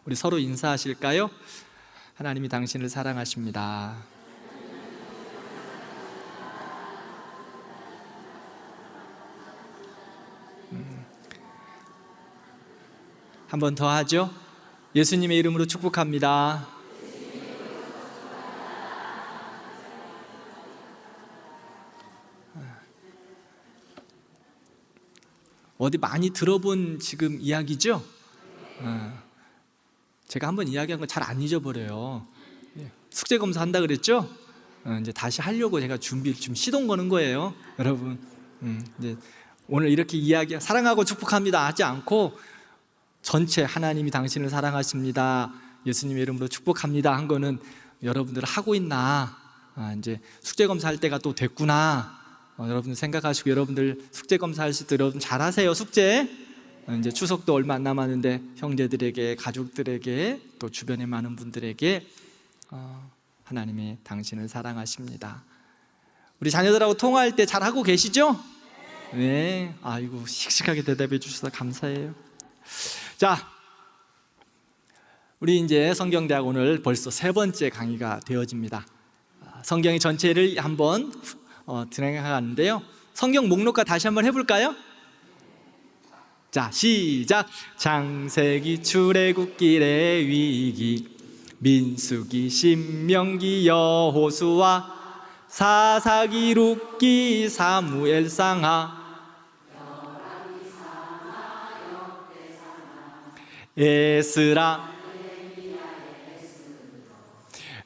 우리 서로 인사하실까요? 하나님이 당신을 사랑하십니다. 한 번 더 하죠. 예수님의 이름으로 축복합니다. 어디 많이 들어본 지금 이야기죠? 제가 한번 이야기한 거 잘 안 잊어버려요. 숙제 검사 한다 그랬죠? 이제 다시 하려고 제가 준비를 좀 시동 거는 거예요, 여러분. 이제 오늘 이렇게 이야기 사랑하고 축복합니다 하지 않고 전체 하나님이 당신을 사랑하십니다, 예수님의 이름으로 축복합니다 한 거는 여러분들 하고 있나? 이제 숙제 검사할 때가 또 됐구나. 여러분들 생각하시고 여러분들 숙제 검사할 수 있도록 여러분 잘하세요. 숙제 이제 추석도 얼마 안 남았는데 형제들에게, 가족들에게, 또 주변에 많은 분들에게 하나님이 당신을 사랑하십니다. 우리 자녀들하고 통화할 때 잘하고 계시죠? 네. 아이고, 씩씩하게 대답해 주셔서 감사해요. 자, 우리 이제 성경대학 오늘 벌써 3번째 강의가 되어집니다. 성경의 전체를 한번 진행해가는데요. 성경 목록과 다시 한번 해볼까요? 자, 시작. 창세기, 출애굽기, 레위기, 민수기, 신명기, 여호수아, 사사기, 룻기, 사무엘, 상하, 에스라,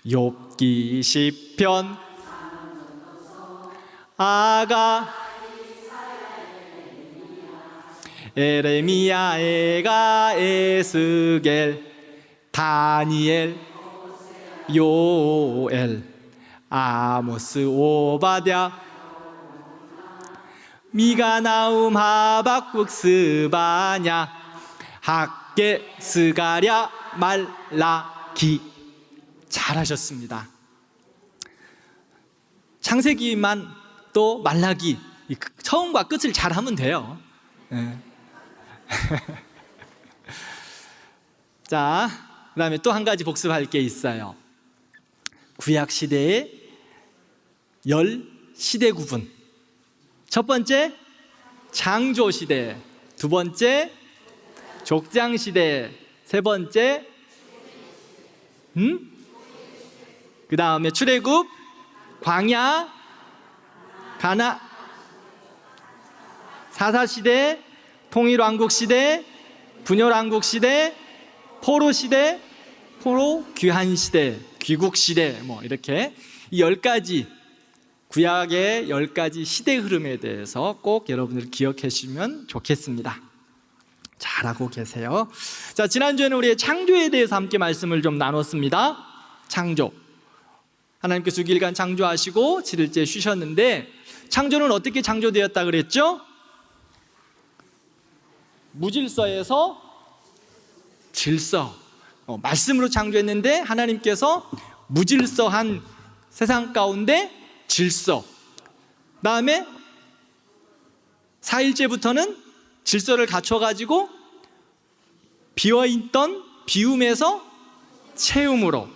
욥기, 시편, 아가, 에레미야, 에가, 에스겔, 다니엘, 요엘, 아모스, 오바댜, 미가, 나움, 하박국, 스바냐, 학개, 스가랴, 말라기. 잘하셨습니다. 창세기만 또 말라기, 처음과 끝을 잘하면 돼요. 네. 자, 그 다음에 또 한 가지 복습할 게 있어요. 구약시대의 10시대 구분. 첫 번째, 창조시대. 두 번째, 족장시대. 세 번째, 그 다음에 출애굽, 광야, 가나, 사사시대, 통일왕국시대, 분열왕국시대, 포로시대, 포로 귀환시대, 귀국시대, 뭐 이렇게 이 10가지 구약의 10가지 시대 흐름에 대해서 꼭 여러분들 기억하시면 좋겠습니다. 잘하고 계세요. 자, 지난주에는 우리의 창조에 대해서 함께 말씀을 좀 나눴습니다. 창조, 하나님께서 6일간 창조하시고 7일째 쉬셨는데, 창조는 어떻게 창조되었다 그랬죠? 무질서에서 질서, 말씀으로 창조했는데 하나님께서 무질서한 세상 가운데 질서, 그 다음에 4일째부터는 질서를 갖춰가지고 비어있던 비움에서 채움으로,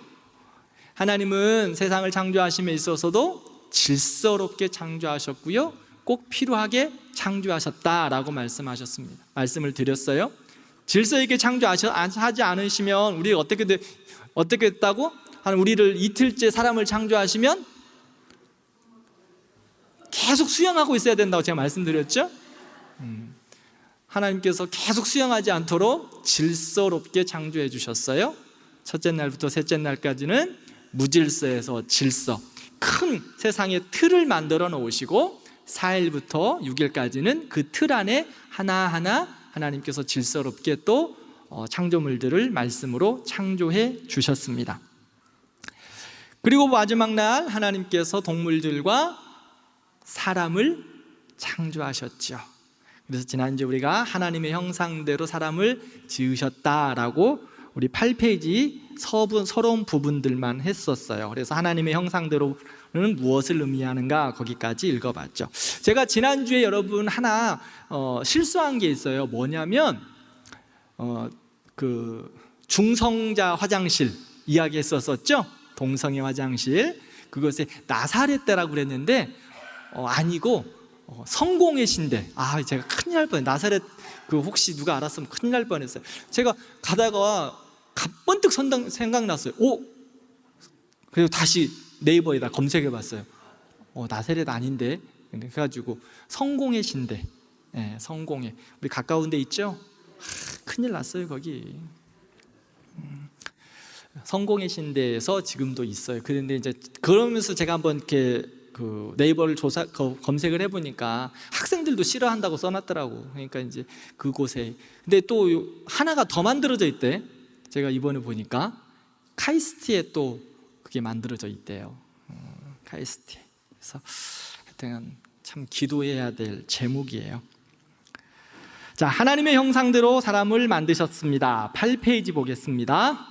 하나님은 세상을 창조하심에 있어서도 질서롭게 창조하셨고요, 꼭 필요하게 창조하셨다라고 말씀을 드렸어요. 질서 있게 창조하지 않으시면 우리 어떻게 됐다고? 우리를 이틀째 사람을 창조하시면 계속 수영하고 있어야 된다고 제가 말씀드렸죠? 하나님께서 계속 수영하지 않도록 질서롭게 창조해 주셨어요. 첫째 날부터 셋째 날까지는 무질서에서 질서, 큰 세상의 틀을 만들어 놓으시고 4일부터 6일까지는 그 틀 안에 하나하나 하나님께서 질서롭게 또 창조물들을 말씀으로 창조해 주셨습니다. 그리고 마지막 날 하나님께서 동물들과 사람을 창조하셨죠. 그래서 지난주에 우리가 하나님의 형상대로 사람을 지으셨다라고 우리 8페이지 서러운 부분들만 했었어요. 그래서 하나님의 형상대로는 무엇을 의미하는가, 거기까지 읽어봤죠. 제가 지난주에 여러분 하나 실수한 게 있어요. 뭐냐면 중성자 화장실 이야기했었죠. 동성애 화장실, 그것에 나사렛 때라고 그랬는데 아니고 성공의 신대. 제가 큰일 날 뻔했어요. 나사렛 혹시 누가 알았으면 큰일 날 뻔했어요. 제가 가다가 번뜩 생각났어요. 그리고 다시 네이버에다 검색해봤어요. 나사렛 아닌데. 그래가지고 성공의 신대. 성공의, 우리 가까운 데 있죠? 큰일 났어요 거기. 성공의 신대에서 지금도 있어요. 그런데 이제 그러면서 제가 한번 이렇게 네이버를 검색을 해보니까 학생들도 싫어한다고 써놨더라고. 그러니까 이제 그곳에, 근데 또 하나가 더 만들어져 있대. 제가 이번에 보니까 카이스트에 또 그게 만들어져 있대요. 카이스트에. 그래서 하여튼 참 기도해야 될 제목이에요. 자, 하나님의 형상대로 사람을 만드셨습니다. 8페이지 보겠습니다.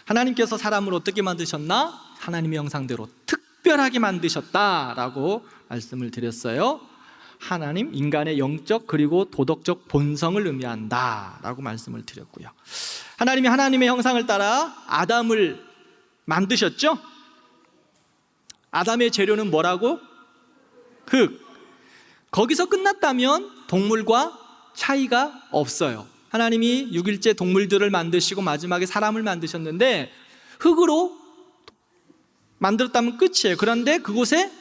하나님께서 사람을 어떻게 만드셨나? 하나님의 형상대로 특별하게 만드셨다라고 말씀을 드렸어요. 하나님, 인간의 영적 그리고 도덕적 본성을 의미한다라고 말씀을 드렸고요. 하나님이 하나님의 형상을 따라 아담을 만드셨죠? 아담의 재료는 뭐라고? 흙. 거기서 끝났다면 동물과 차이가 없어요. 하나님이 6일째 동물들을 만드시고 마지막에 사람을 만드셨는데 흙으로 만들었다면 끝이에요. 그런데 그곳에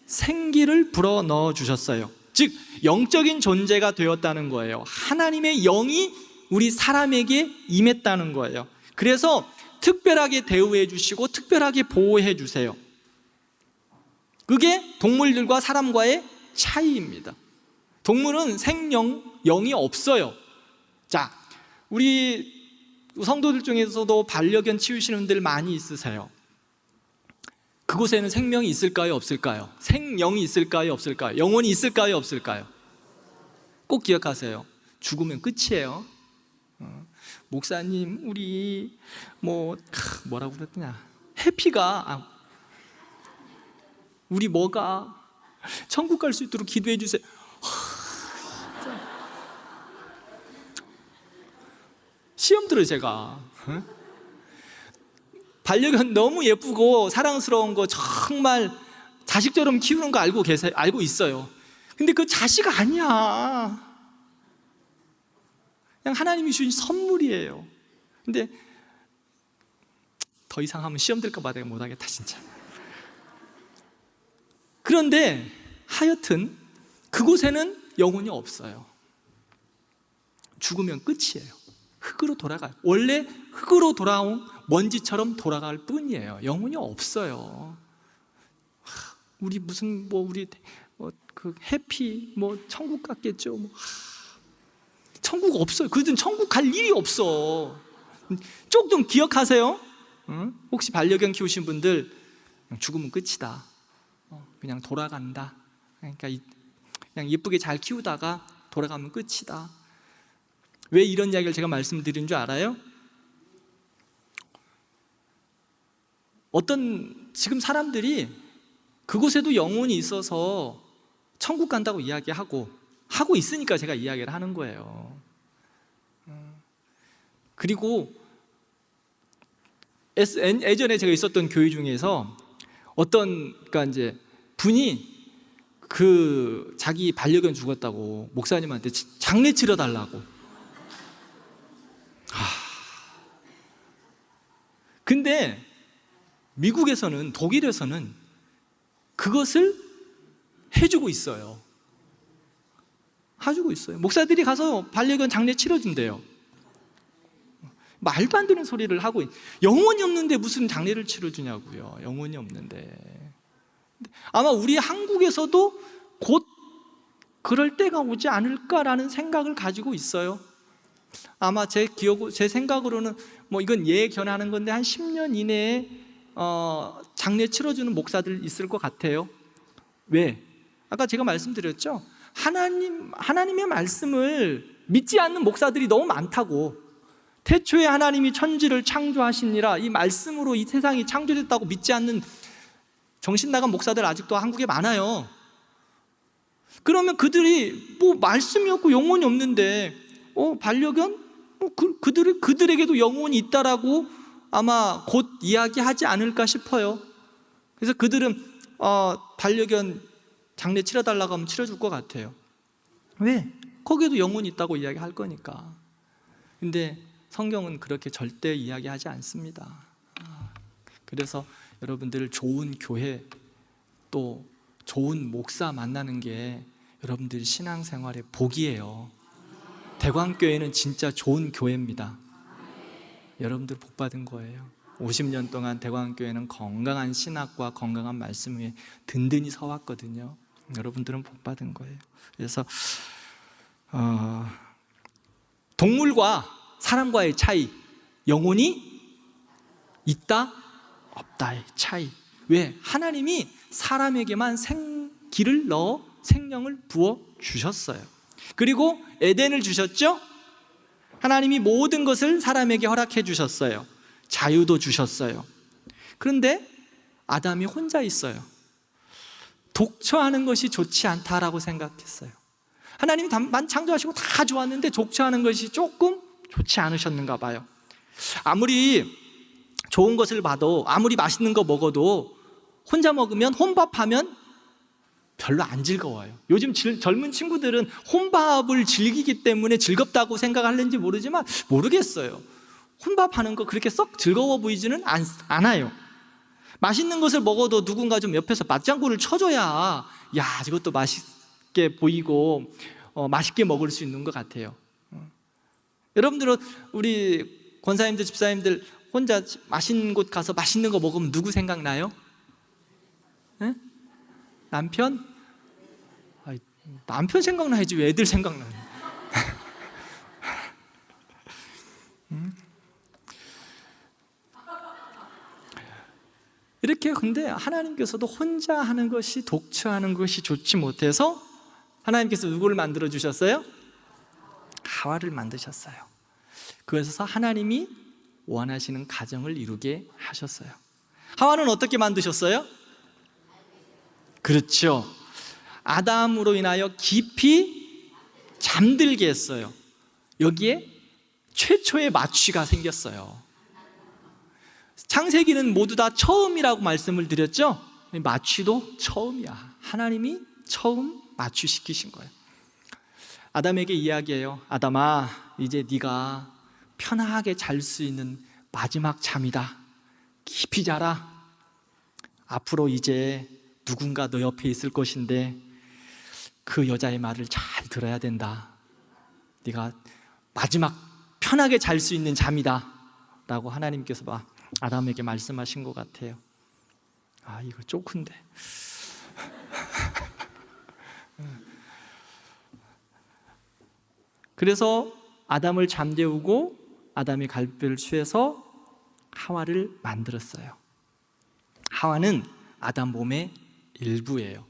생기를 불어넣어 주셨어요. 즉 영적인 존재가 되었다는 거예요. 하나님의 영이 우리 사람에게 임했다는 거예요. 그래서 특별하게 대우해 주시고 특별하게 보호해 주세요. 그게 동물들과 사람과의 차이입니다. 동물은 생명, 영이 없어요. 자, 우리 성도들 중에서도 반려견 키우시는 분들 많이 있으세요. 그곳에는 생명이 있을까요? 없을까요? 생명이 있을까요? 없을까요? 영혼이 있을까요? 없을까요? 꼭 기억하세요. 죽으면 끝이에요. 목사님, 우리 뭐라고 그랬더냐, 해피가 우리 뭐가 천국 갈 수 있도록 기도해 주세요. 시험 들어요 제가. 반려견 너무 예쁘고 사랑스러운 거 정말 자식처럼 키우는 거 알고 있어요. 근데 그 자식 아니야. 그냥 하나님이 주신 선물이에요. 근데 더 이상 하면 시험 들까 봐 내가 못하겠다 진짜. 그런데 하여튼 그곳에는 영혼이 없어요. 죽으면 끝이에요. 흙으로 돌아가요. 원래 흙으로 돌아온 먼지처럼 돌아갈 뿐이에요. 영혼이 없어요. 우리 무슨 우리 해피 천국 갔겠죠. 천국 없어요. 그들은 천국 갈 일이 없어. 좀 기억하세요. 혹시 반려견 키우신 분들 죽으면 끝이다. 그냥 돌아간다. 그러니까 그냥 예쁘게 잘 키우다가 돌아가면 끝이다. 왜 이런 이야기를 제가 말씀드린 줄 알아요? 지금 사람들이 그곳에도 영혼이 있어서 천국 간다고 이야기하고 있으니까 제가 이야기를 하는 거예요. 그리고 예전에 제가 있었던 교회 중에서 그러니까 이제 분이 자기 반려견 죽었다고 목사님한테 장례 치러달라고. 근데 미국에서는, 독일에서는 그것을 해주고 있어요. 목사들이 가서 반려견 장례 치러준대요. 말도 안 되는 소리를 하고, 영혼이 없는데 무슨 장례를 치러주냐고요. 영혼이 없는데. 아마 우리 한국에서도 곧 그럴 때가 오지 않을까라는 생각을 가지고 있어요. 아마 제 생각으로는 이건 예견하는 건데 한 10년 이내에 장례 치러주는 목사들 있을 것 같아요. 왜? 아까 제가 말씀드렸죠. 하나님의 말씀을 믿지 않는 목사들이 너무 많다고. 태초에 하나님이 천지를 창조하시니라, 이 말씀으로 이 세상이 창조됐다고 믿지 않는 정신 나간 목사들 아직도 한국에 많아요. 그러면 그들이 말씀이 없고 영혼이 없는데 반려견 그들에게도 영혼이 있다라고 아마 곧 이야기하지 않을까 싶어요. 그래서 그들은 반려견 장례 치러달라고 하면 치러줄 것 같아요. 왜? 거기에도 영혼이 있다고 이야기할 거니까. 근데 성경은 그렇게 절대 이야기하지 않습니다. 그래서 여러분들 좋은 교회 또 좋은 목사 만나는 게 여러분들 신앙생활의 복이에요. 대광교회는 진짜 좋은 교회입니다. 여러분들 복 받은 거예요. 50년 동안 대광교회는 건강한 신학과 건강한 말씀 위에 든든히 서왔거든요. 여러분들은 복 받은 거예요. 그래서 동물과 사람과의 차이, 영혼이 있다 없다의 차이. 왜? 하나님이 사람에게만 길을 넣어 생명을 부어 주셨어요. 그리고 에덴을 주셨죠? 하나님이 모든 것을 사람에게 허락해 주셨어요. 자유도 주셨어요. 그런데 아담이 혼자 있어요. 독처하는 것이 좋지 않다라고 생각했어요. 하나님이 창조하시고 다 좋았는데 독처하는 것이 조금 좋지 않으셨는가 봐요. 아무리 좋은 것을 봐도, 아무리 맛있는 거 먹어도 혼자 먹으면, 혼밥하면 별로 안 즐거워요. 요즘 젊은 친구들은 혼밥을 즐기기 때문에 즐겁다고 생각하는지 모르지만 모르겠어요. 혼밥하는 거 그렇게 썩 즐거워 보이지는 않아요. 맛있는 것을 먹어도 누군가 좀 옆에서 맞장구를 쳐줘야 이것도 맛있게 보이고 맛있게 먹을 수 있는 것 같아요. 여러분들은 우리 권사님들, 집사님들 혼자 맛있는 곳 가서 맛있는 거 먹으면 누구 생각나요? 네? 남편? 남편 생각나야지 왜 애들 생각나요? 이렇게. 근데 하나님께서도 혼자 하는 것이, 독처하는 것이 좋지 못해서 하나님께서 누구를 만들어 주셨어요? 하와를 만드셨어요. 그래서 하나님이 원하시는 가정을 이루게 하셨어요. 하와는 어떻게 만드셨어요? 그렇죠. 아담으로 인하여 깊이 잠들게 했어요. 여기에 최초의 마취가 생겼어요. 창세기는 모두 다 처음이라고 말씀을 드렸죠? 마취도 처음이야. 하나님이 처음 마취시키신 거예요. 아담에게 이야기해요. 아담아, 이제 네가 편하게 잘 수 있는 마지막 잠이다. 깊이 자라. 앞으로 이제 누군가 너 옆에 있을 것인데 그 여자의 말을 잘 들어야 된다. 네가 마지막 편하게 잘 수 있는 잠이다 라고 하나님께서 아담에게 말씀하신 것 같아요. 이거 쪼큰데. 그래서 아담을 잠재우고 아담이 갈뼈를 취해서 하와를 만들었어요. 하와는 아담 몸의 일부예요.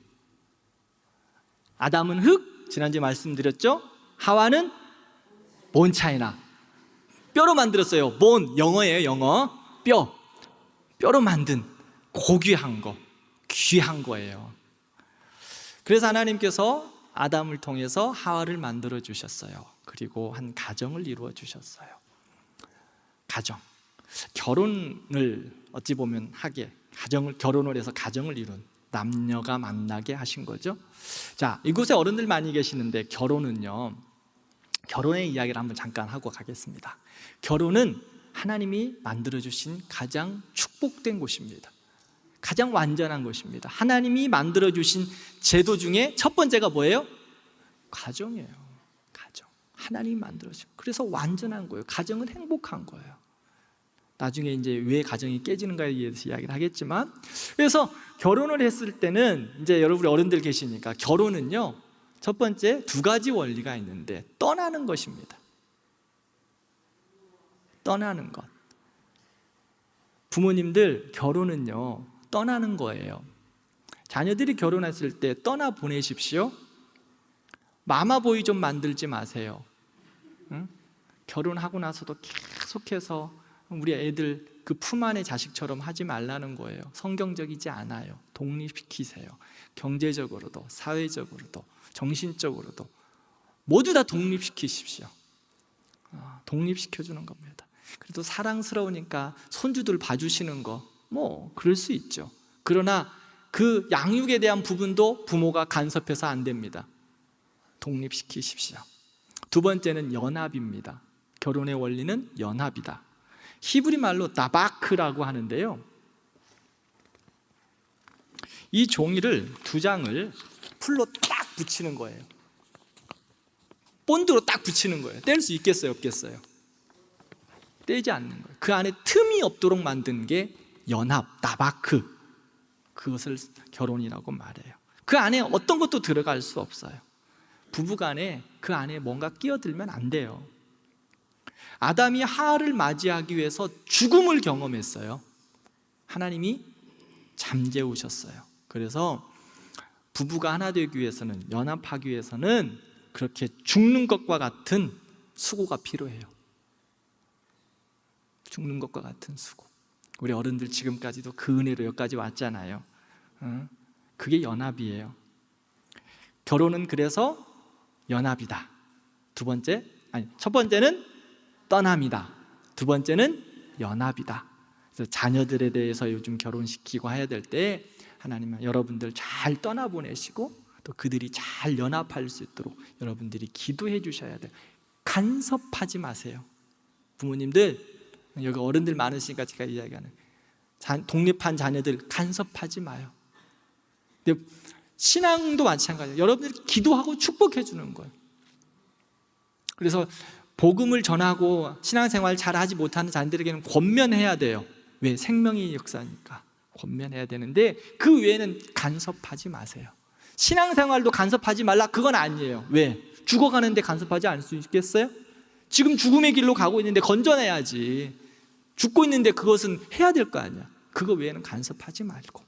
아담은 흙, 지난주에 말씀드렸죠? 하와는 본 차이나 뼈로 만들었어요. 본, 영어예요, 영어. 뼈로 만든 고귀한 거, 귀한 거예요. 그래서 하나님께서 아담을 통해서 하와를 만들어 주셨어요. 그리고 한 가정을 이루어 주셨어요. 가정, 결혼을 어찌 보면 결혼을 해서 가정을 이룬, 남녀가 만나게 하신 거죠. 자, 이곳에 어른들 많이 계시는데 결혼은요, 결혼의 이야기를 한번 잠깐 하고 가겠습니다. 결혼은 하나님이 만들어주신 가장 축복된 곳입니다. 가장 완전한 것입니다. 하나님이 만들어주신 제도 중에 첫 번째가 뭐예요? 가정이에요. 가정. 하나님이 만들어주신. 그래서 완전한 거예요. 가정은 행복한 거예요. 나중에 이제 왜 가정이 깨지는가에 대해서 이야기를 하겠지만, 그래서 결혼을 했을 때는 이제 여러분 어른들 계시니까 결혼은요, 첫 번째 두 가지 원리가 있는데 떠나는 것입니다. 떠나는 것. 부모님들, 결혼은요 떠나는 거예요. 자녀들이 결혼했을 때 떠나 보내십시오. 마마보이 좀 만들지 마세요. 응? 결혼하고 나서도 계속해서 우리 애들 그 품 안의 자식처럼 하지 말라는 거예요. 성경적이지 않아요. 독립시키세요. 경제적으로도, 사회적으로도, 정신적으로도 모두 다 독립시키십시오. 독립시켜주는 겁니다. 그래도 사랑스러우니까 손주들 봐주시는 거 뭐 그럴 수 있죠. 그러나 그 양육에 대한 부분도 부모가 간섭해서 안 됩니다. 독립시키십시오. 두 번째는 연합입니다. 결혼의 원리는 연합이다. 히브리 말로 다바크라고 하는데요, 이 종이를 두 장을 풀로 딱 붙이는 거예요. 본드로 딱 붙이는 거예요. 뗄 수 있겠어요, 없겠어요? 떼지 않는 거예요. 그 안에 틈이 없도록 만든 게 연합, 다바크, 그것을 결혼이라고 말해요. 그 안에 어떤 것도 들어갈 수 없어요. 부부간에 그 안에 뭔가 끼어들면 안 돼요. 아담이 하와를 맞이하기 위해서 죽음을 경험했어요. 하나님이 잠재우셨어요. 그래서 부부가 하나 되기 위해서는, 연합하기 위해서는 그렇게 죽는 것과 같은 수고가 필요해요. 죽는 것과 같은 수고. 우리 어른들 지금까지도 그 은혜로 여기까지 왔잖아요. 그게 연합이에요. 결혼은 그래서 연합이다. 첫 번째는 떠남이다. 두 번째는 연합이다. 그래서 자녀들에 대해서 요즘 결혼시키고 해야 될 때 하나님은 여러분들 잘 떠나보내시고 또 그들이 잘 연합할 수 있도록 여러분들이 기도해 주셔야 돼요. 간섭하지 마세요. 부모님들, 여기 어른들 많으시니까 제가 이야기하는, 독립한 자녀들 간섭하지 마요. 근데 신앙도 마찬가지예요. 여러분들이 기도하고 축복해 주는 거예요. 그래서 복음을 전하고 신앙생활 잘 하지 못하는 자녀들에게는 권면해야 돼요. 왜? 생명의 역사니까 권면해야 되는데, 그 외에는 간섭하지 마세요. 신앙생활도 간섭하지 말라, 그건 아니에요. 왜? 죽어가는데 간섭하지 않을 수 있겠어요? 지금 죽음의 길로 가고 있는데 건져내야지. 죽고 있는데 그것은 해야 될 거 아니야. 그거 외에는 간섭하지 말고.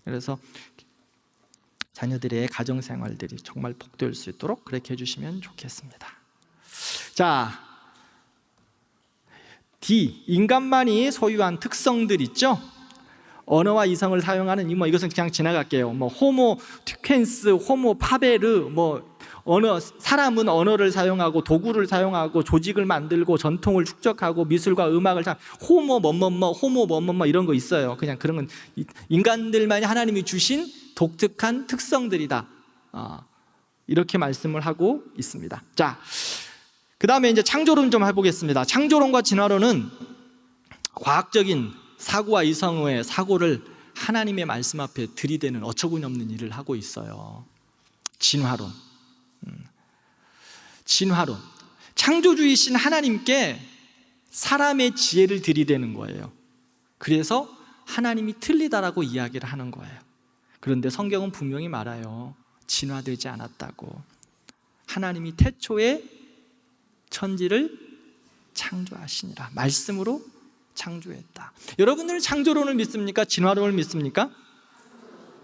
그래서 자녀들의 가정생활들이 정말 복될 수 있도록 그렇게 해주시면 좋겠습니다. 자, D, 인간만이 소유한 특성들 있죠? 언어와 이성을 사용하는 이것은 그냥 지나갈게요. 호모 튜켄스, 호모 파베르, 사람은 언어를 사용하고 도구를 사용하고 조직을 만들고 전통을 축적하고 미술과 음악을 호모 호모 이런 거 있어요. 그냥 그런 건 인간들만이 하나님이 주신 독특한 특성들이다. 이렇게 말씀을 하고 있습니다. 자, 그 다음에 이제 창조론 좀 해보겠습니다. 창조론과 진화론은 과학적인 사고와 이성의 사고를 하나님의 말씀 앞에 들이대는 어처구니없는 일을 하고 있어요. 진화론. 창조주이신 하나님께 사람의 지혜를 들이대는 거예요. 그래서 하나님이 틀리다라고 이야기를 하는 거예요. 그런데 성경은 분명히 말아요. 진화되지 않았다고. 하나님이 태초에 천지를 창조하시니라. 말씀으로 창조했다. 여러분들은 창조론을 믿습니까? 진화론을 믿습니까?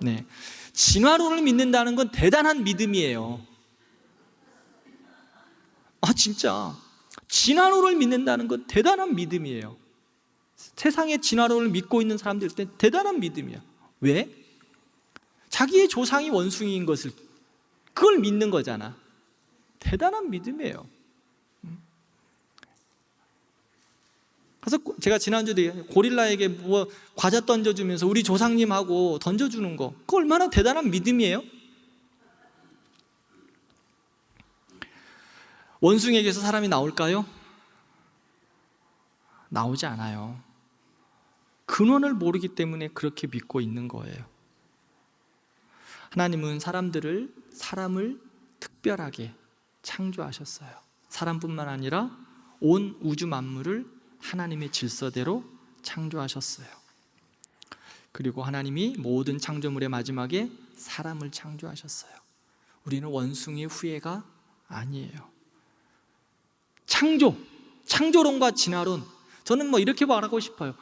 네. 진화론을 믿는다는 건 대단한 믿음이에요. 진짜 진화론을 믿는다는 건 대단한 믿음이에요. 세상에 진화론을 믿고 있는 사람들 때 대단한 믿음이야. 왜? 자기의 조상이 원숭이인 것을, 그걸 믿는 거잖아. 대단한 믿음이에요. 그래서 제가 지난주에 고릴라에게 과자 던져주면서 우리 조상님하고 던져주는 거, 그거 얼마나 대단한 믿음이에요? 원숭이에게서 사람이 나올까요? 나오지 않아요. 근원을 모르기 때문에 그렇게 믿고 있는 거예요. 하나님은 사람을 특별하게 창조하셨어요. 사람뿐만 아니라 온 우주 만물을 하나님의 질서대로 창조하셨어요. 그리고 하나님이 모든 창조물의 마지막에 사람을 창조하셨어요. 우리는 원숭이의 후예가 아니에요. 창조론과 진화론, 저는 이렇게 말하고 싶어요.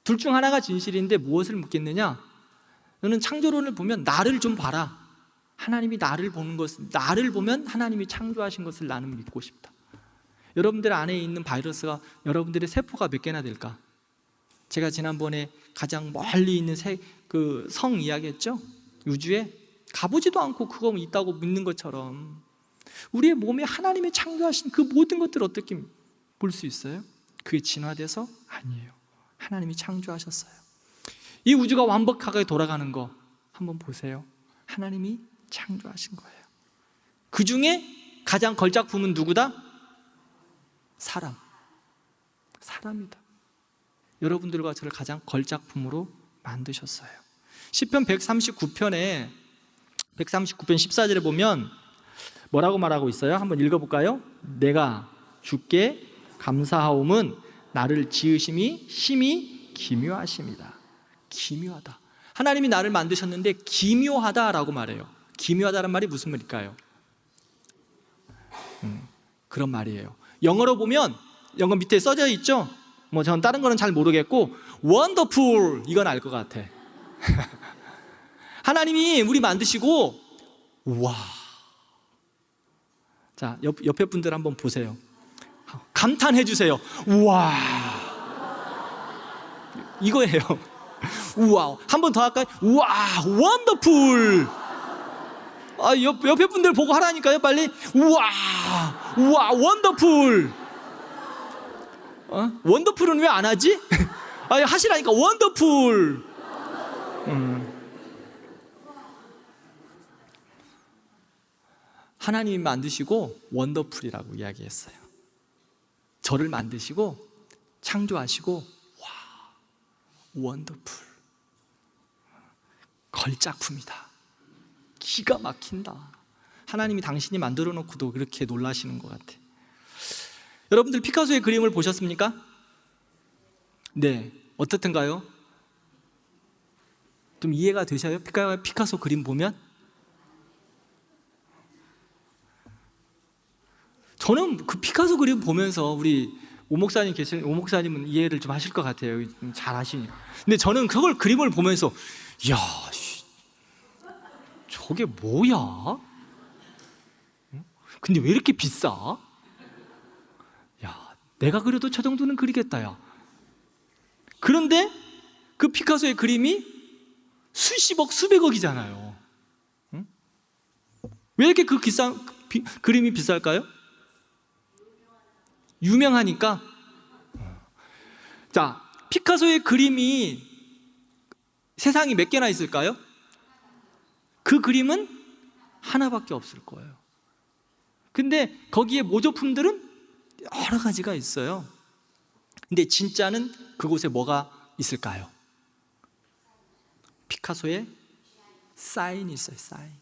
둘 중 하나가 진실인데 무엇을 묻겠느냐? 너는 창조론을 보면 나를 좀 봐라. 하나님이 나를 보면 하나님이 창조하신 것을 나는 믿고 싶다. 여러분들 안에 있는 바이러스가 여러분들의 세포가 몇 개나 될까? 제가 지난번에 가장 멀리 있는 성 이야기했죠? 우주에 가보지도 않고 그거 있다고 믿는 것처럼 우리의 몸에 하나님이 창조하신 그 모든 것들을 어떻게 볼 수 있어요? 그게 진화돼서? 아니에요. 하나님이 창조하셨어요. 이 우주가 완벽하게 돌아가는 거 한번 보세요. 하나님이 창조하신 거예요. 그 중에 가장 걸작품은 누구다? 사람이다. 여러분들과 저를 가장 걸작품으로 만드셨어요. 시편 139편에 139편 14절에 보면 뭐라고 말하고 있어요? 한번 읽어볼까요? 내가 주께 감사하옴은 나를 지으심이 심히 기묘하십니다. 기묘하다. 하나님이 나를 만드셨는데 기묘하다라고 말해요. 기묘하다는 말이 무슨 말일까요? 그런 말이에요. 영어로 보면 영어 밑에 써져 있죠? 뭐 전 다른 거는 잘 모르겠고 wonderful 이건 알 것 같아. 하나님이 우리 만드시고 와. 자, 옆에 분들 한번 보세요. 감탄해 주세요. 와. 이거예요. 우와. 한 번 더 할까요? 와, 원더풀. 옆에 분들 보고 하라니까요, 빨리. 우와, 원더풀. 원더풀은 왜 안 하지? 하시라니까, 원더풀. 하나님이 만드시고 원더풀이라고 이야기했어요. 저를 만드시고 창조하시고 와, 원더풀. 걸작품이다. 기가 막힌다. 하나님이 당신이 만들어 놓고도 그렇게 놀라시는 것 같아. 여러분들 피카소의 그림을 보셨습니까? 네, 어떻든가요? 좀 이해가 되셔요? 피카소 그림 보면? 저는 그 피카소 그림 보면서 우리 오 목사님은 이해를 좀 하실 것 같아요. 잘 아시니까. 근데 저는 그걸 그림을 보면서 야, 저게 뭐야? 근데 왜 이렇게 비싸? 야, 내가 그려도 저 정도는 그리겠다, 야. 그런데 그 피카소의 그림이 수십억, 수백억이잖아요. 응? 왜 이렇게 그 그림이 비쌀까요? 유명하니까. 자, 피카소의 그림이 세상에 몇 개나 있을까요? 그 그림은 하나밖에 없을 거예요. 근데 거기에 모조품들은 여러 가지가 있어요. 근데 진짜는 그곳에 뭐가 있을까요? 피카소의 사인이 있어요. 사인.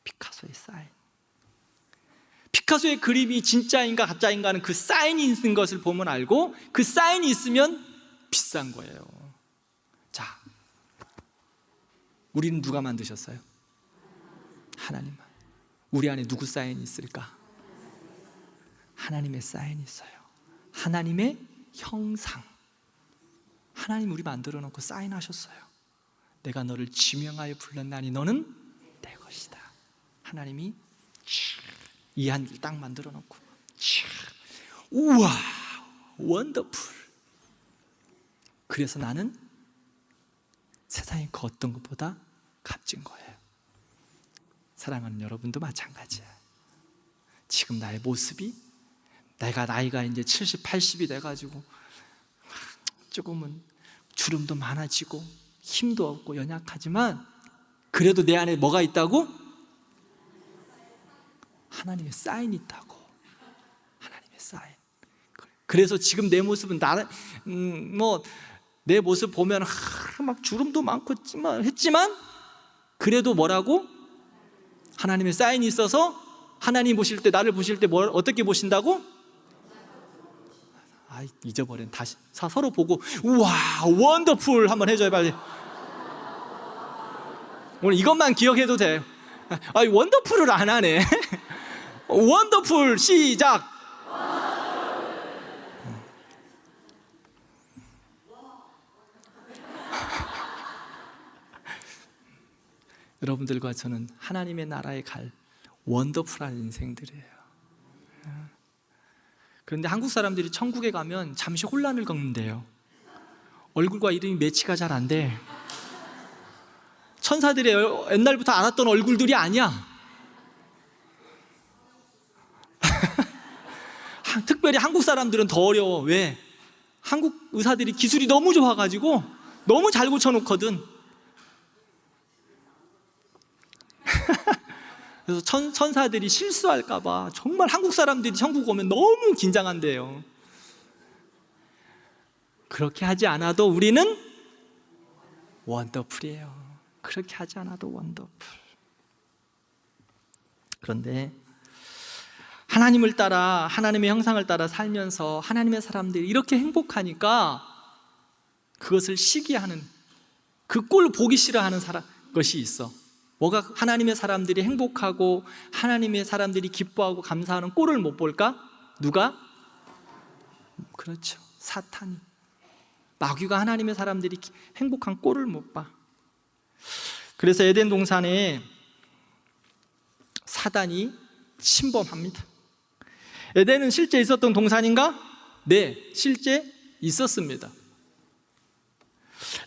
피카소의 사인. 피카소의 그림이 진짜인가 가짜인가는 그 사인이 있는 것을 보면 알고, 그 사인이 있으면 비싼 거예요. 자, 우리는 누가 만드셨어요? 하나님만. 우리 안에 누구 사인이 있을까? 하나님의 사인이 있어요. 하나님의 형상. 하나님 우리 만들어 놓고 사인하셨어요. 내가 너를 지명하여 불렀나니 너는 내 것이다. 하나님이 이 한 길 딱 만들어 놓고 우와, 원더풀. 그래서 나는 세상의 그 어떤 것보다 값진 거예요. 사랑하는 여러분도 마찬가지야. 지금 나의 모습이, 내가 나이가 이제 70, 80이 돼가지고 조금은 주름도 많아지고 힘도 없고 연약하지만 그래도 내 안에 뭐가 있다고? 하나님의 사인이 있다고. 하나님의 사인. 그래서 지금 내 모습은 내 모습 보면 막 주름도 많고 했지만 그래도 뭐라고? 하나님의 사인이 있어서 하나님 보실 때, 나를 보실 때 어떻게 보신다고? 잊어버린. 다시 서로 보고 우와, 원더풀 한번 해줘요, 빨리. 오늘 이것만 기억해도 돼. 원더풀을 안 하네. 원더풀 시작. 여러분들과 저는 하나님의 나라에 갈 원더풀한 인생들이에요. 그런데 한국 사람들이 천국에 가면 잠시 혼란을 겪는데요. 얼굴과 이름이 매치가 잘 안 돼. 천사들의 옛날부터 알았던 얼굴들이 아니야. 특별히 한국 사람들은 더 어려워. 왜? 한국 의사들이 기술이 너무 좋아가지고 너무 잘 고쳐놓거든. 그래서 천사들이 실수할까봐 정말 한국 사람들이 천국 오면 너무 긴장한대요. 그렇게 하지 않아도 우리는 원더풀이에요. 그렇게 하지 않아도 원더풀. 그런데 하나님을 따라, 하나님의 형상을 따라 살면서 하나님의 사람들이 이렇게 행복하니까 그것을 시기하는, 그 꼴 보기 싫어하는 것이 있어. 뭐가 하나님의 사람들이 행복하고 하나님의 사람들이 기뻐하고 감사하는 꼴을 못 볼까? 누가? 그렇죠, 사탄이. 마귀가 하나님의 사람들이 행복한 꼴을 못 봐. 그래서 에덴 동산에 사단이 침범합니다. 에덴은 실제 있었던 동산인가? 네, 실제 있었습니다.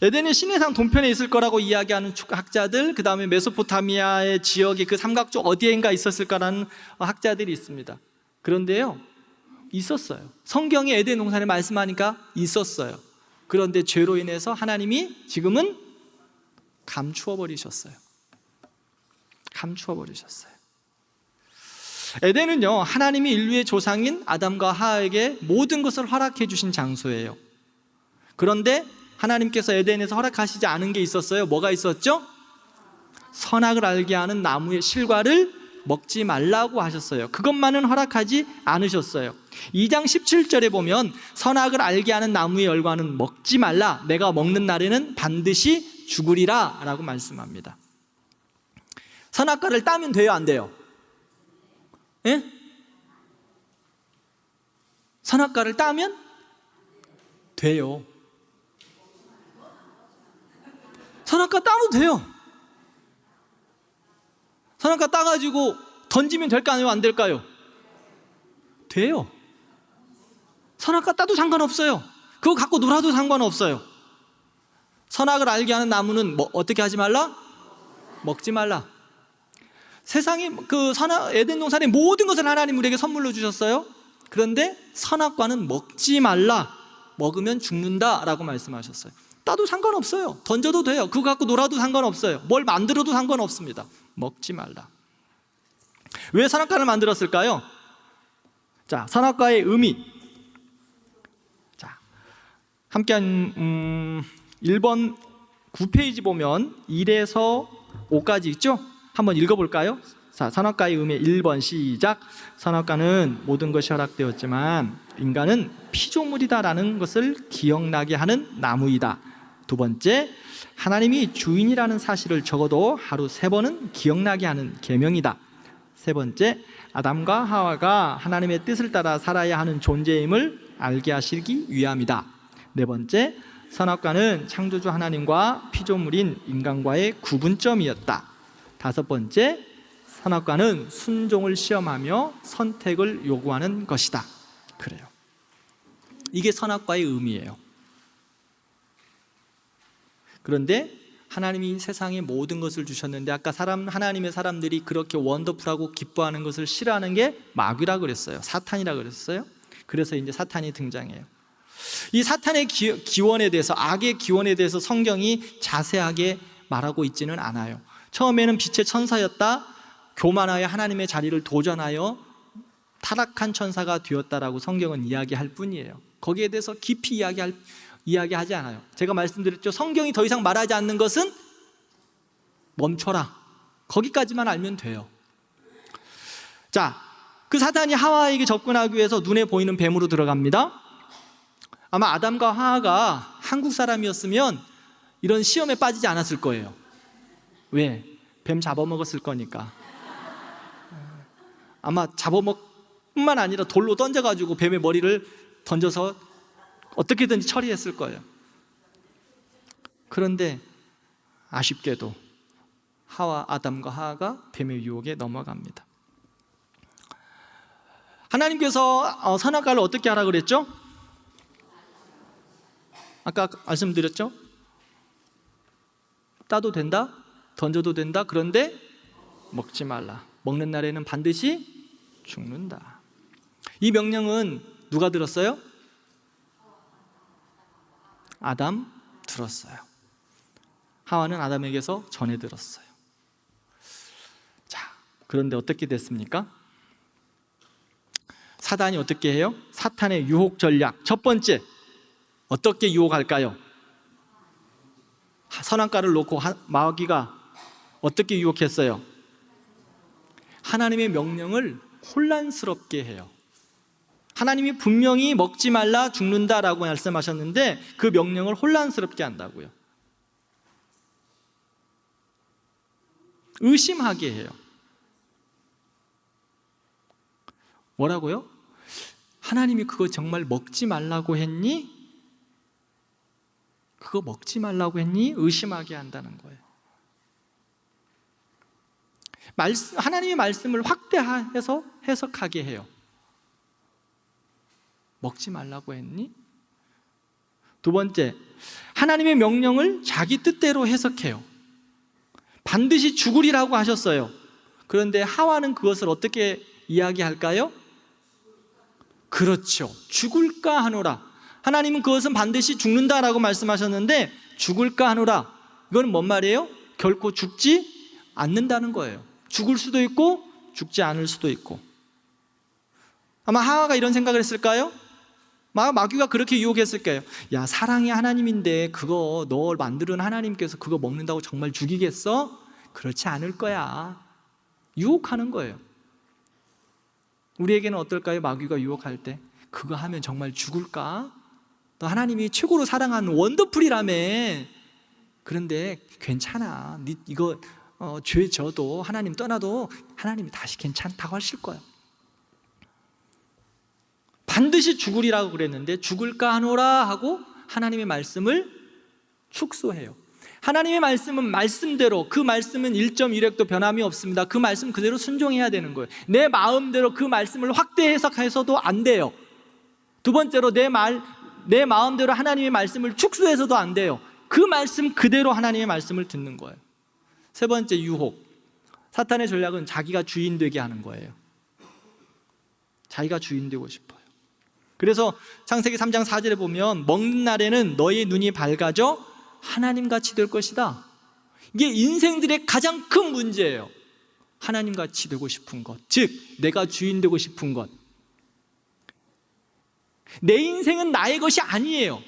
에덴은 시내산 동편에 있을 거라고 이야기하는 학자들, 그 다음에 메소포타미아의 지역의 그 삼각조 어디엔가 있었을까라는 학자들이 있습니다. 그런데요, 있었어요. 성경이 에덴 동산에 말씀하니까 있었어요. 그런데 죄로 인해서 하나님이 지금은 감추어 버리셨어요. 감추어 버리셨어요. 에덴은요, 하나님이 인류의 조상인 아담과 하와에게 모든 것을 허락해 주신 장소예요. 그런데 하나님께서 에덴에서 허락하시지 않은 게 있었어요. 뭐가 있었죠? 선악을 알게 하는 나무의 실과를 먹지 말라고 하셨어요. 그것만은 허락하지 않으셨어요. 2장 17절에 보면 선악을 알게 하는 나무의 열과는 먹지 말라, 내가 먹는 날에는 반드시 죽으리라 라고 말씀합니다. 선악과를 따면 돼요, 안 돼요? 예? 선악과를 따면 돼요. 선악과 따도 돼요. 선악과 따가지고 던지면 될까요, 안 될까요? 돼요. 선악과 따도 상관없어요. 그거 갖고 놀아도 상관없어요. 선악을 알게 하는 나무는 어떻게 하지 말라? 먹지 말라. 세상에 에덴 동산의 모든 것을 하나님 우리에게 선물로 주셨어요. 그런데 선악과는 먹지 말라. 먹으면 죽는다라고 말씀하셨어요. 따도 상관없어요. 던져도 돼요. 그거 갖고 놀아도 상관없어요. 뭘 만들어도 상관없습니다. 먹지 말라. 왜 선악과를 만들었을까요? 자, 선악과의 의미. 자, 함께한 1번 9페이지 보면 1에서 5까지 있죠? 한번 읽어볼까요? 자, 선악과의 의미 1번 시작. 선악과는 모든 것이 허락되었지만 인간은 피조물이다라는 것을 기억나게 하는 나무이다. 두 번째, 하나님이 주인이라는 사실을 적어도 하루 3번은 기억나게 하는 계명이다. 세 번째, 아담과 하와가 하나님의 뜻을 따라 살아야 하는 존재임을 알게 하시기 위함이다. 네 번째, 선악과는 창조주 하나님과 피조물인 인간과의 구분점이었다. 다섯 번째, 선악과는 순종을 시험하며 선택을 요구하는 것이다. 그래요. 이게 선악과의 의미예요. 그런데 하나님이 세상에 모든 것을 주셨는데 아까 하나님의 사람들이 그렇게 원더풀하고 기뻐하는 것을 싫어하는 게 마귀라 그랬어요. 사탄이라 그랬어요. 그래서 이제 사탄이 등장해요. 이 사탄의 기원에 대해서, 악의 기원에 대해서 성경이 자세하게 말하고 있지는 않아요. 처음에는 빛의 천사였다, 교만하여 하나님의 자리를 도전하여 타락한 천사가 되었다라고 성경은 이야기할 뿐이에요. 거기에 대해서 깊이 이야기하지 않아요. 제가 말씀드렸죠. 성경이 더 이상 말하지 않는 것은 멈춰라. 거기까지만 알면 돼요. 자, 그 사탄이 하와에게 접근하기 위해서 눈에 보이는 뱀으로 들어갑니다. 아마 아담과 하와가 한국 사람이었으면 이런 시험에 빠지지 않았을 거예요. 왜? 뱀 잡아먹었을 거니까. 아마 뿐만 아니라 돌로 던져가지고 뱀의 머리를 던져서 어떻게든지 처리했을 거예요. 그런데 아쉽게도 아담과 하와가 뱀의 유혹에 넘어갑니다. 하나님께서 선악과를 어떻게 하라 그랬죠? 아까 말씀드렸죠? 따도 된다, 던져도 된다. 그런데 먹지 말라. 먹는 날에는 반드시 죽는다. 이 명령은 누가 들었어요? 아담 들었어요. 하와는 아담에게서 전해 들었어요. 자, 그런데 어떻게 됐습니까? 사단이 어떻게 해요? 사탄의 유혹 전략 첫 번째, 어떻게 유혹할까요? 선악과를 놓고 마귀가 어떻게 유혹했어요? 하나님의 명령을 혼란스럽게 해요. 하나님이 분명히 먹지 말라 죽는다라고 말씀하셨는데 그 명령을 혼란스럽게 한다고요. 의심하게 해요. 뭐라고요? 하나님이 그거 정말 먹지 말라고 했니? 그거 먹지 말라고 했니? 의심하게 한다는 거예요. 하나님의 말씀을 확대해서 해석하게 해요. 먹지 말라고 했니? 두 번째, 하나님의 명령을 자기 뜻대로 해석해요. 반드시 죽으리라고 하셨어요. 그런데 하와는 그것을 어떻게 이야기할까요? 그렇죠. 죽을까 하노라. 하나님은 그것은 반드시 죽는다라고 말씀하셨는데 죽을까 하노라. 이건 뭔 말이에요? 결코 죽지 않는다는 거예요. 죽을 수도 있고 죽지 않을 수도 있고. 아마 하와가 이런 생각을 했을까요? 마귀가 그렇게 유혹했을 거예요. 야, 사랑이 하나님인데 그거 너 만드는 하나님께서 그거 먹는다고 정말 죽이겠어? 그렇지 않을 거야. 유혹하는 거예요. 우리에게는 어떨까요? 마귀가 유혹할 때 그거 하면 정말 죽을까? 너 하나님이 최고로 사랑하는 원더풀이라며. 그런데 괜찮아. 네 이거 죄 져도 하나님 떠나도 하나님이 다시 괜찮다고 하실 거야. 반드시 죽으리라고 그랬는데 죽을까 하노라 하고 하나님의 말씀을 축소해요. 하나님의 말씀은 말씀대로, 그 말씀은 1.1획도 변함이 없습니다. 그 말씀 그대로 순종해야 되는 거예요. 내 마음대로 그 말씀을 확대 해석해서도 안 돼요. 두 번째로 내 마음대로 하나님의 말씀을 축소해서도 안 돼요. 그 말씀 그대로 하나님의 말씀을 듣는 거예요. 세 번째 유혹, 사탄의 전략은 자기가 주인 되게 하는 거예요. 자기가 주인 되고 싶어요. 그래서 창세기 3장 4절에 보면 먹는 날에는 너의 눈이 밝아져 하나님같이 될 것이다. 이게 인생들의 가장 큰 문제예요. 하나님같이 되고 싶은 것, 즉 내가 주인 되고 싶은 것. 내 인생은 나의 것이 아니에요.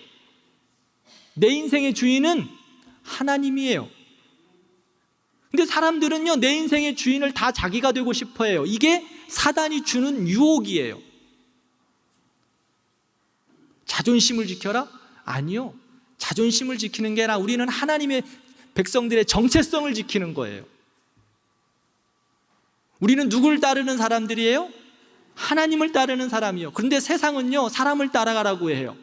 내 인생의 주인은 하나님이에요. 근데 사람들은요, 내 인생의 주인을 다 자기가 되고 싶어 해요. 이게 사단이 주는 유혹이에요. 자존심을 지켜라? 아니요. 자존심을 지키는 게 아니라 우리는 하나님의 백성들의 정체성을 지키는 거예요. 우리는 누굴 따르는 사람들이에요? 하나님을 따르는 사람이요. 그런데 세상은요, 사람을 따라가라고 해요.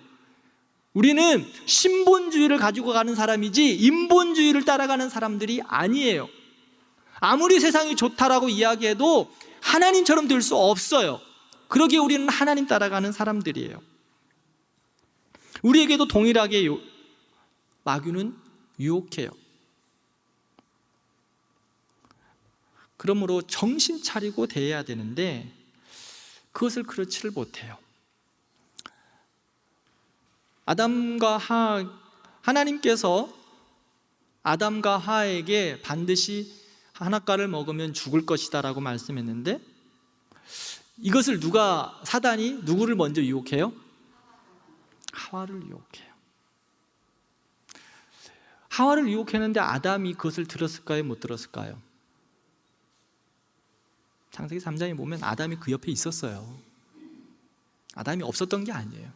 우리는 신본주의를 가지고 가는 사람이지 인본주의를 따라가는 사람들이 아니에요. 아무리 세상이 좋다라고 이야기해도 하나님처럼 될 수 없어요. 그러기에 우리는 하나님 따라가는 사람들이에요. 우리에게도 동일하게 마귀는 유혹해요. 그러므로 정신 차리고 대해야 되는데 그것을 그렇지를 못해요. 하나님께서 아담과 하와에게 반드시 하나과를 먹으면 죽을 것이다 라고 말씀했는데 이것을 사단이 누구를 먼저 유혹해요? 하와를 유혹해요. 하와를 유혹했는데 아담이 그것을 들었을까요? 못 들었을까요? 창세기 3장에 보면 아담이 그 옆에 있었어요. 아담이 없었던 게 아니에요.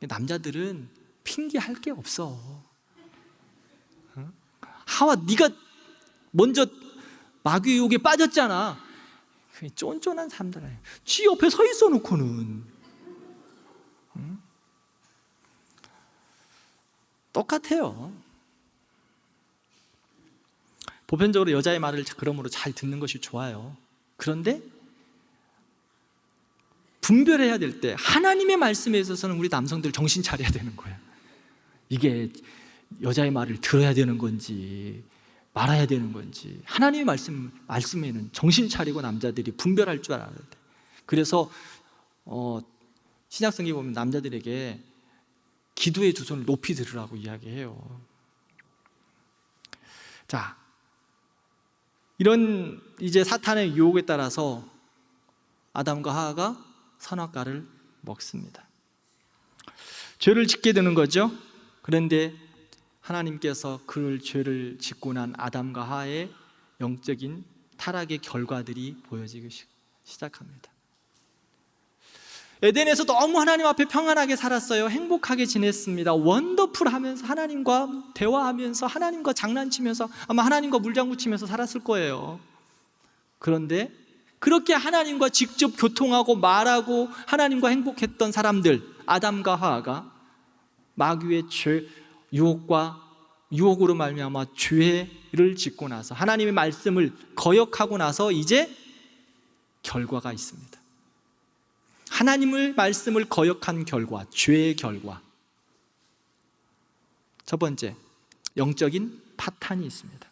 남자들은 핑계할 게 없어. 하와, 네가 먼저 마귀 유혹에 빠졌잖아. 쫀쫀한 사람들 아니에요. 쥐 옆에 서 있어 놓고는. 똑같아요. 보편적으로 여자의 말을 그러므로 잘 듣는 것이 좋아요. 그런데 분별해야 될 때 하나님의 말씀에 있어서는 우리 남성들 정신 차려야 되는 거예요. 이게 여자의 말을 들어야 되는 건지 말아야 되는 건지 하나님의 말씀에는 정신 차리고 남자들이 분별할 줄 알아야 돼. 그래서 신약성경에 보면 남자들에게 기도의 두 손을 높이 들으라고 이야기해요. 자, 이런 이제 사탄의 유혹에 따라서 아담과 하와가 선악과를 먹습니다. 죄를 짓게 되는 거죠. 그런데 하나님께서 그 죄를 짓고 난 아담과 하와의 영적인 타락의 결과들이 보여지기 시작합니다. 에덴에서 너무 하나님 앞에 평안하게 살았어요. 행복하게 지냈습니다. 원더풀하면서 하나님과 대화하면서 하나님과 장난치면서 아마 하나님과 물장구 치면서 살았을 거예요. 그런데 그렇게 하나님과 직접 교통하고 말하고 하나님과 행복했던 사람들, 아담과 하와가 마귀의 죄, 유혹으로 말미암아 죄를 짓고 나서 하나님의 말씀을 거역하고 나서 이제 결과가 있습니다. 하나님의 말씀을 거역한 결과, 죄의 결과. 첫 번째, 영적인 파탄이 있습니다.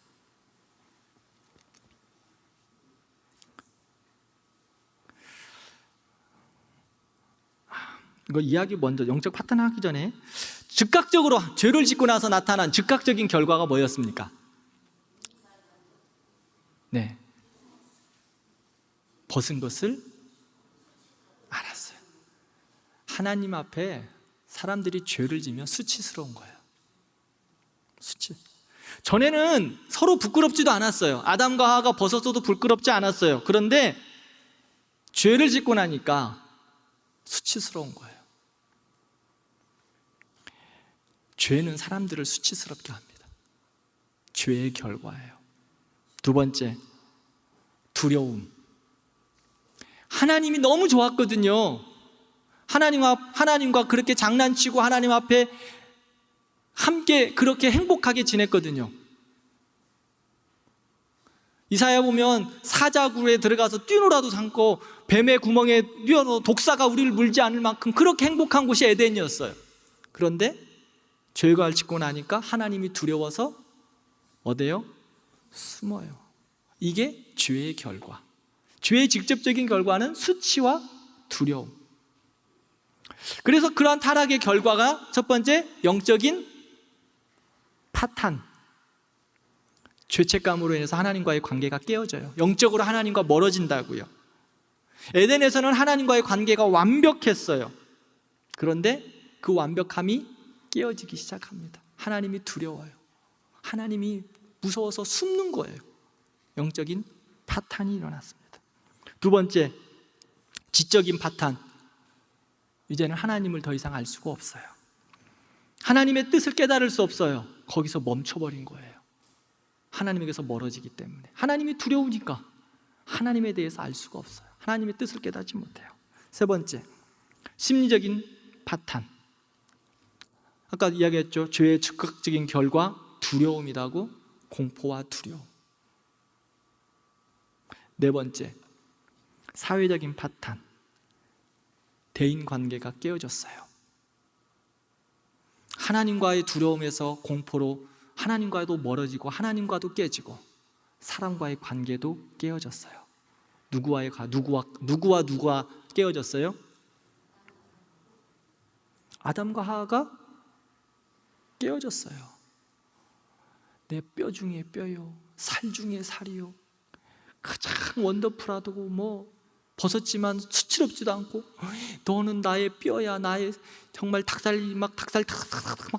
이거 이야기 먼저 영적 파탄 하기 전에 즉각적으로 죄를 짓고 나서 나타난 즉각적인 결과가 뭐였습니까? 네, 벗은 것을 알았어요. 하나님 앞에 사람들이 죄를 지면 수치스러운 거예요. 수치. 전에는 서로 부끄럽지도 않았어요. 아담과 하와가 벗었어도 부끄럽지 않았어요. 그런데 죄를 짓고 나니까 수치스러운 거예요. 죄는 사람들을 수치스럽게 합니다. 죄의 결과예요. 두 번째, 두려움. 하나님이 너무 좋았거든요. 하나님과 그렇게 장난치고 하나님 앞에 함께 그렇게 행복하게 지냈거든요. 이사야 보면 사자굴에 들어가서 뛰노라도 삼고 뱀의 구멍에 뛰어도 독사가 우리를 물지 않을 만큼 그렇게 행복한 곳이 에덴이었어요. 그런데 죄가 짓고 나니까 하나님이 두려워서 어때요? 숨어요. 이게 죄의 결과. 죄의 직접적인 결과는 수치와 두려움. 그래서 그러한 타락의 결과가 첫 번째, 영적인 파탄. 죄책감으로 인해서 하나님과의 관계가 깨어져요. 영적으로 하나님과 멀어진다고요. 에덴에서는 하나님과의 관계가 완벽했어요. 그런데 그 완벽함이 깨어지기 시작합니다. 하나님이 두려워요. 하나님이 무서워서 숨는 거예요. 영적인 파탄이 일어났습니다. 두 번째, 지적인 파탄. 이제는 하나님을 더 이상 알 수가 없어요. 하나님의 뜻을 깨달을 수 없어요. 거기서 멈춰버린 거예요. 하나님에게서 멀어지기 때문에. 하나님이 두려우니까 하나님에 대해서 알 수가 없어요. 하나님의 뜻을 깨닫지 못해요. 세 번째, 심리적인 파탄. 아까 이야기했죠. 죄의 즉각적인 결과 두려움이라고. 공포와 두려움. 네 번째, 사회적인 파탄. 대인 관계가 깨어졌어요. 하나님과의 두려움에서 공포로 하나님과도 멀어지고 하나님과도 깨지고 사람과의 관계도 깨어졌어요. 누구와 누가 깨어졌어요? 아담과 하와가 깨어졌어요. 내 뼈 중에 뼈요, 살 중에 살이요. 가장 원더풀하고 벗었지만 수치럽지도 않고 너는 나의 뼈야, 나의 정말 닭살 막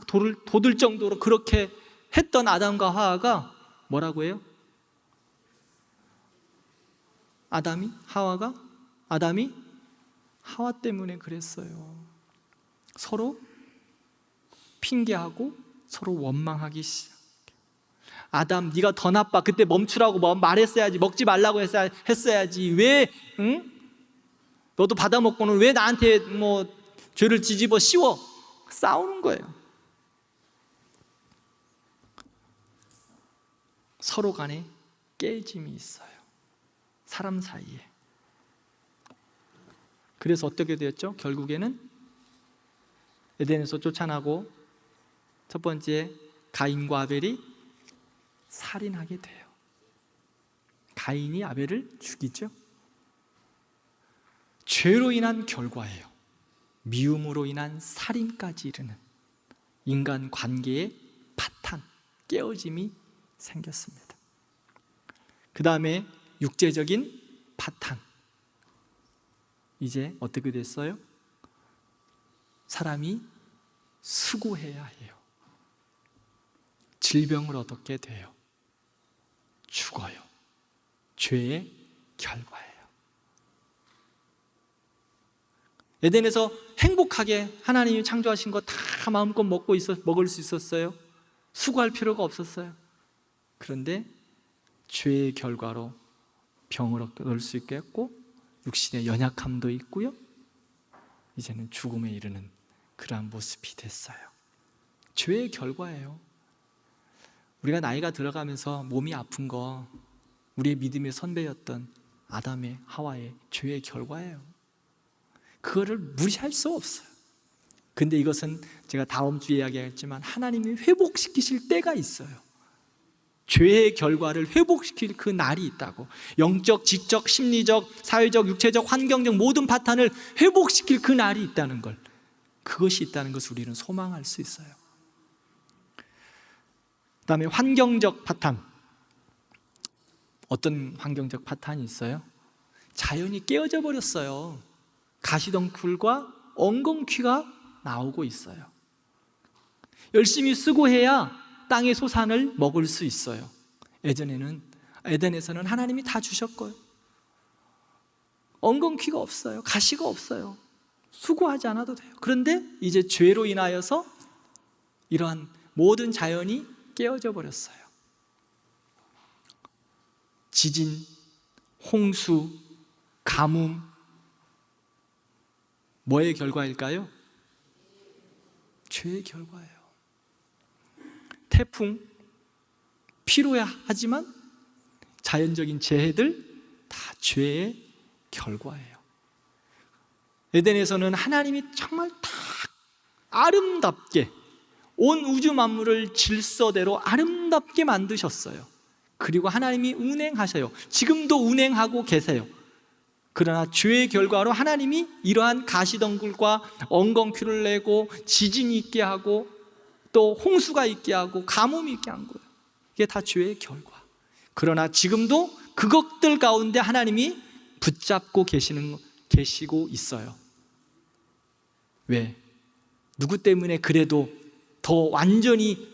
돋을 정도로 그렇게 했던 아담과 하와가 뭐라고 해요? 아담이 하와 때문에 그랬어요. 서로 핑계하고 서로 원망하기 시작. 아담, 네가 더 나빠. 그때 멈추라고 말했어야지. 먹지 말라고 했어야지. 왜? 응? 너도 받아먹고는 왜 나한테 죄를 뒤집어 씌워? 싸우는 거예요. 서로 간에 깨짐이 있어요. 사람 사이에. 그래서 어떻게 되었죠? 결국에는 에덴에서 쫓아나고 첫 번째, 가인과 아벨이 살인하게 돼요. 가인이 아벨을 죽이죠. 죄로 인한 결과예요. 미움으로 인한 살인까지 이르는 인간 관계의 파탄, 깨어짐이 생겼습니다. 그 다음에 육체적인 파탄. 이제 어떻게 됐어요? 사람이 수고해야 해요. 질병을 얻게 돼요. 죽어요. 죄의 결과예요. 에덴에서 행복하게 하나님이 창조하신 거 다 마음껏 먹을 수 있었어요. 수고할 필요가 없었어요. 그런데 죄의 결과로 병을 얻을 수 있겠고 육신의 연약함도 있고요. 이제는 죽음에 이르는 그러한 모습이 됐어요. 죄의 결과예요. 우리가 나이가 들어가면서 몸이 아픈 거 우리의 믿음의 선배였던 아담의 하와의 죄의 결과예요. 그거를 무시할 수 없어요. 근데 이것은 제가 다음 주에 이야기했지만 하나님이 회복시키실 때가 있어요. 죄의 결과를 회복시킬 그 날이 있다고. 영적, 지적, 심리적, 사회적, 육체적, 환경적 모든 파탄을 회복시킬 그 날이 있다는 걸, 그것이 있다는 것을 우리는 소망할 수 있어요. 그 다음에 환경적 파탄. 어떤 환경적 파탄이 있어요? 자연이 깨어져 버렸어요. 가시덩굴과 엉겅퀴가 나오고 있어요. 열심히 수고해야 땅의 소산을 먹을 수 있어요. 에덴에서는 하나님이 다 주셨고요. 엉겅퀴가 없어요. 가시가 없어요. 수고하지 않아도 돼요. 그런데 이제 죄로 인하여서 이러한 모든 자연이 깨어져 버렸어요. 지진, 홍수, 가뭄, 뭐의 결과일까요? 죄의 결과예요. 태풍, 필요해야 하지만 자연적인 재해들 다 죄의 결과예요. 에덴에서는 하나님이 정말 다 아름답게 온 우주 만물을 질서대로 아름답게 만드셨어요. 그리고 하나님이 운행하셔요. 지금도 운행하고 계세요. 그러나 죄의 결과로 하나님이 이러한 가시덩굴과 엉겅퀴를 내고 지진이 있게 하고 또 홍수가 있게 하고 가뭄이 있게 한 거예요. 이게 다 죄의 결과. 그러나 지금도 그것들 가운데 하나님이 붙잡고 계시고 있어요. 왜? 누구 때문에 그래도 더 완전히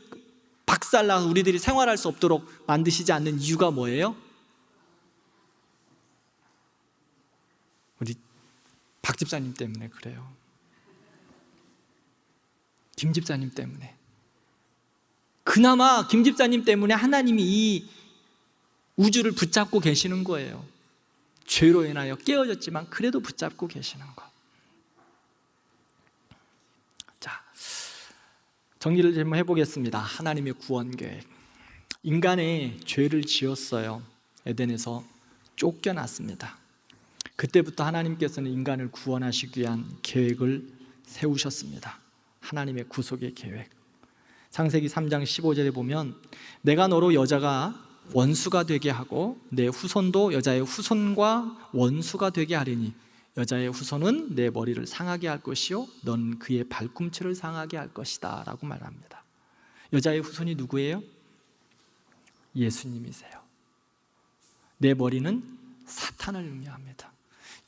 박살나서 우리들이 생활할 수 없도록 만드시지 않는 이유가 뭐예요? 우리 박 집사님 때문에 그래요. 김 집사님 때문에. 그나마 김 집사님 때문에 하나님이 이 우주를 붙잡고 계시는 거예요. 죄로 인하여 깨어졌지만 그래도 붙잡고 계시는 거. 자, 정리를 좀 해보겠습니다. 하나님의 구원 계획. 인간의 죄를 지었어요. 에덴에서 쫓겨났습니다. 그때부터 하나님께서는 인간을 구원하시기 위한 계획을 세우셨습니다. 하나님의 구속의 계획. 창세기 3장 15절에 보면 내가 너로 여자가 원수가 되게 하고 내 후손도 여자의 후손과 원수가 되게 하리니 여자의 후손은 내 머리를 상하게 할 것이요 넌 그의 발꿈치를 상하게 할 것이다 라고 말합니다. 여자의 후손이 누구예요? 예수님이세요. 내 머리는 사탄을 의미합니다.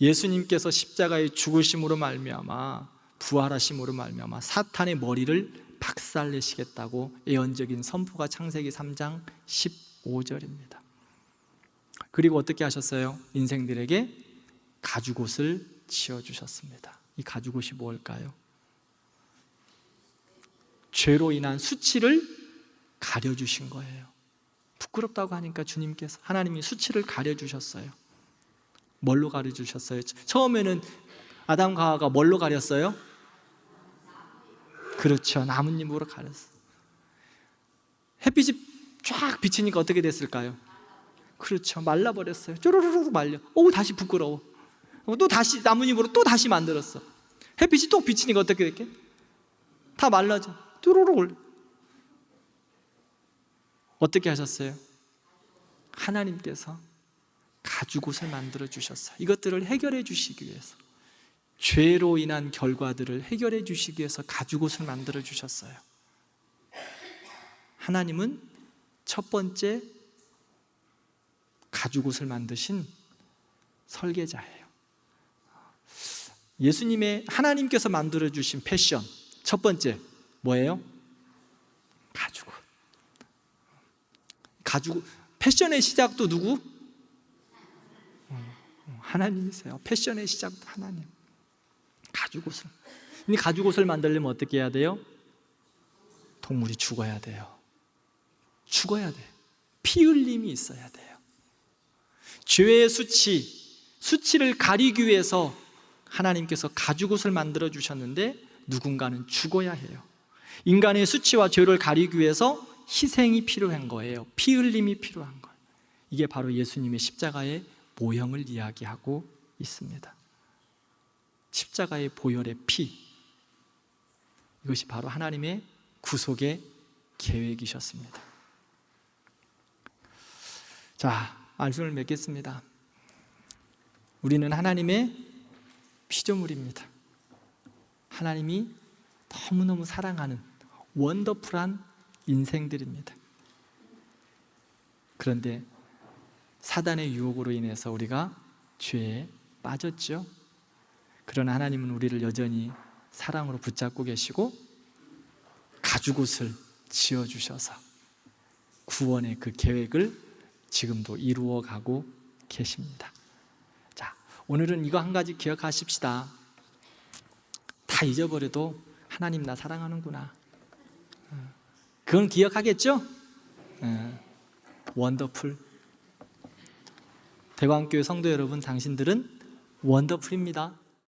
예수님께서 십자가의 죽으심으로 말미암아 부활하심으로 말미암아 사탄의 머리를 박살내시겠다고 예언적인 선포가 창세기 3장 15절입니다. 그리고 어떻게 하셨어요? 인생들에게 가죽옷을 지어주셨습니다. 이 가죽옷이 뭘까요? 죄로 인한 수치를 가려주신 거예요. 부끄럽다고 하니까 주님께서 하나님이 수치를 가려주셨어요. 뭘로 가려주셨어요? 처음에는 아담과 하와가 뭘로 가렸어요? 그렇죠. 나뭇잎으로 가렸어요. 햇빛이 쫙 비치니까 어떻게 됐을까요? 그렇죠. 말라버렸어요. 쪼르르르 말려. 다시 부끄러워. 또 다시 나뭇잎으로 또 다시 만들었어. 햇빛이 또 비치니까 어떻게 됐게? 다 말라져. 뚜루루 올려. 어떻게 하셨어요? 하나님께서 가죽옷을 만들어 주셨어요. 이것들을 해결해 주시기 위해서. 죄로 인한 결과들을 해결해 주시기 위해서 가죽옷을 만들어 주셨어요. 하나님은 첫 번째 가죽옷을 만드신 설계자예요. 예수님의 하나님께서 만들어 주신 패션 첫 번째 뭐예요? 가죽옷. 패션의 시작도 누구? 하나님이세요. 패션의 시작도 하나님. 가죽옷을. 이 가죽옷을 만들려면 어떻게 해야 돼요? 동물이 죽어야 돼요. 죽어야 돼. 피 흘림이 있어야 돼요. 죄의 수치를 가리기 위해서 하나님께서 가죽옷을 만들어 주셨는데 누군가는 죽어야 해요. 인간의 수치와 죄를 가리기 위해서 희생이 필요한 거예요. 피 흘림이 필요한 거예요. 이게 바로 예수님의 십자가의 모형을 이야기하고 있습니다. 십자가의 보혈의 피, 이것이 바로 하나님의 구속의 계획이셨습니다. 자, 말씀을 맺겠습니다. 우리는 하나님의 피조물입니다. 하나님이 너무너무 사랑하는 원더풀한 인생들입니다. 그런데 사단의 유혹으로 인해서 우리가 죄에 빠졌죠. 그러나 하나님은 우리를 여전히 사랑으로 붙잡고 계시고 가죽옷을 지어주셔서 구원의 그 계획을 지금도 이루어가고 계십니다. 자, 오늘은 이거 한 가지 기억하십시다. 다 잊어버려도 하나님 나 사랑하는구나. 그건 기억하겠죠? 원더풀. 대광교회 성도 여러분, 당신들은 원더풀입니다.